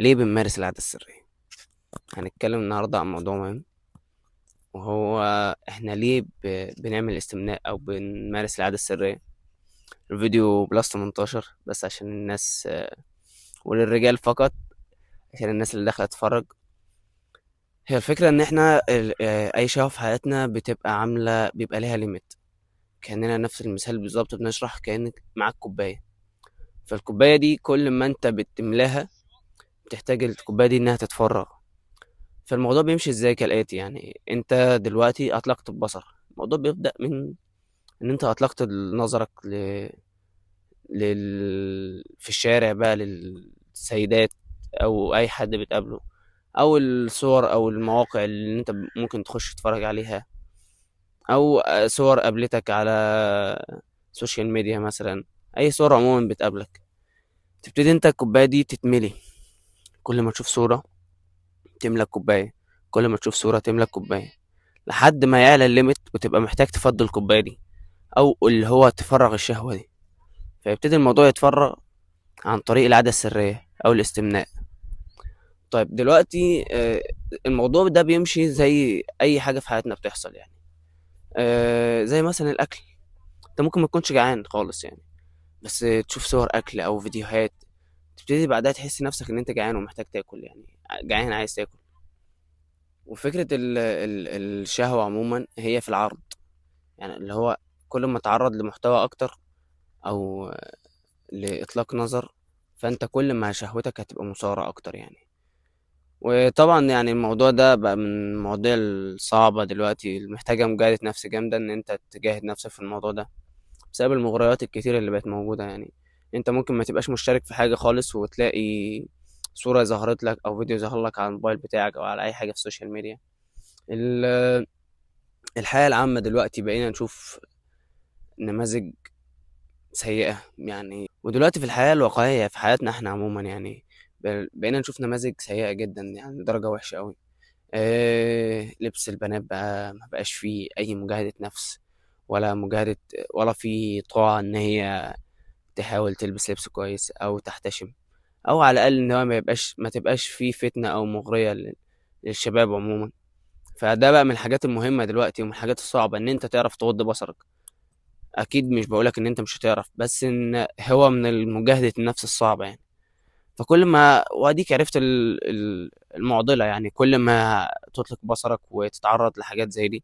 ليه بنمارس العادة السرية؟ هنتكلم النهاردة عن موضوع مهم، وهو احنا ليه بنعمل استمناء او بنمارس العادة السرية. الفيديو بلس 18 بس عشان الناس، وللرجال فقط عشان الناس اللي داخلة تتفرج. هي الفكرة ان احنا اي شهوة في حياتنا بيبقى ليها ليميت. كأننا نفس المثال بالظبط بنشرح كأنك معاك كوباية، فالكوباية دي كل ما انت بتملاها بتحتاج الكوباية دي انها تتفرغ. فالموضوع بيمشي ازاي كالآتي، يعني انت دلوقتي اطلقت البصر. الموضوع بيبدأ من ان انت اطلقت نظرك في الشارع بقى للسيدات او اي حد بتقابله، او الصور او المواقع اللي انت ممكن تخش تتفرج عليها، او صور قابلتك على سوشيال ميديا مثلا. اي صور عموما بتقابلك، تبتدي انت الكوباية دي تتملي. كل ما تشوف صورة تملى الكوباية، كل ما تشوف صورة تملى الكوباية، لحد ما يعلى الليميت وتبقى محتاج تفضي الكوباية دي، او اللي هو تفرغ الشهوة دي. فيبتدي الموضوع يتفرغ عن طريق العادة السرية او الاستمناء. طيب دلوقتي الموضوع ده بيمشي زي اي حاجة في حياتنا بتحصل، يعني زي مثلا الاكل. انت ممكن ما تكونش جعان خالص يعني، بس تشوف صور اكل او فيديوهات، تبتدي بعدها تحس نفسك ان انت جعان ومحتاج تاكل، يعني جعان عايز تاكل. وفكرة الشهوة عموما هي في العرض، يعني اللي هو كل ما تعرض لمحتوى اكتر او لاطلاق نظر، فانت كل ما شهوتك هتبقى مثارة اكتر يعني. وطبعا يعني الموضوع ده بقى من المواضيع الصعبة دلوقتي اللي محتاجة مجاهدة نفس جامدة، ان انت تجاهد نفسك في الموضوع ده بسبب المغريات الكتير اللي بقت موجودة يعني. انت ممكن ما تبقاش مشترك في حاجة خالص وتلاقي صورة ظهرت لك او فيديو ظهر لك على الموبايل بتاعك او على اي حاجة في السوشيال ميديا. ال- الحياة العامة دلوقتي بقينا نشوف نماذج سيئة يعني، ودلوقتي في الحياة الواقعية في حياتنا احنا عموما يعني بقينا نشوف نماذج سيئة جدا، يعني درجة وحشة قوي. لبس البنات بقى ما بقاش فيه أي مجاهدة نفس، ولا مجاهدة، ولا في طاعة إن هي تحاول تلبس لبس كويس أو تحتشم، أو على الأقل إن هو ما تبقاش فيه فتنة أو مغرية للشباب عموما. فده بقى من الحاجات المهمة دلوقتي ومن الحاجات الصعبة إن أنت تعرف تغض بصرك. أكيد مش بقولك إن أنت مش هتعرف، بس إن هو من المجاهدة النفس الصعبة يعني. فكل ما واديك عرفت المعضلة، يعني كل ما تطلق بصرك وتتعرض لحاجات زي دي،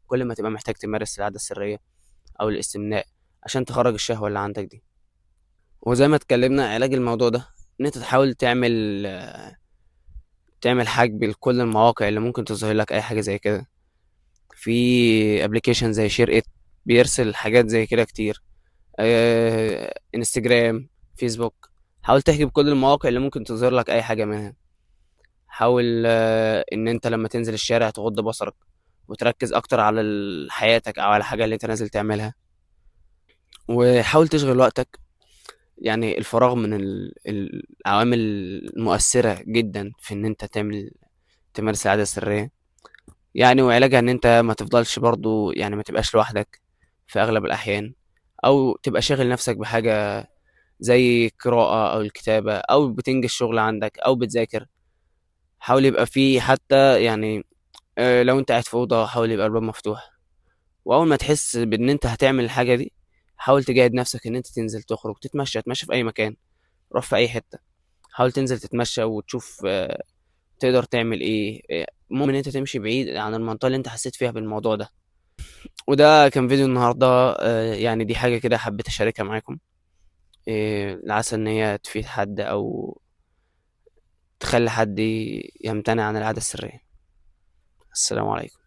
كل ما تبقى محتاج تمارس العادة السرية أو الاستمناء عشان تخرج الشهوة اللي عندك دي. وزي ما اتكلمنا، علاج الموضوع ده إن أنت تحاول تعمل حجب لكل المواقع اللي ممكن تظهر لك أي حاجة زي كده. في ابلكيشن زي شير إت بيرسل حاجات زي كده كتير، انستجرام، فيسبوك. حاول تحجب كل المواقع اللي ممكن تظهر لك أي حاجة منها. حاول ان انت لما تنزل الشارع تغض بصرك وتركز اكتر على حياتك او على الحاجة اللي انت نازل تعملها. وحاول تشغل وقتك، يعني الفراغ من العوامل المؤثرة جدا في ان انت تمارس العادة السرية يعني. وعلاجها ان انت ما تفضلش برضو، يعني ما تبقاش لوحدك في اغلب الاحيان، او تبقى شاغل نفسك بحاجة زي القراءة او الكتابة او بتنجز شغل عندك او بتذاكر. حاول يبقى فيه حتى يعني، لو انت قاعد في اوضه حاول يبقى الباب مفتوح. واول ما تحس بان انت هتعمل الحاجه دي، حاول تجاهد نفسك ان انت تنزل تخرج تتمشى في اي مكان، روح في اي حته. حاول تنزل تتمشى وتشوف تقدر تعمل ايه. المهم ان انت تمشي بعيد عن المنطقه اللي انت حسيت فيها بالموضوع ده. وده كان فيديو النهارده، يعني دي حاجه كده حبيت اشاركها معاكم، لعسى ان هي تفيد حد او تخلي حد يمتنع عن العاده السريه. السلام عليكم.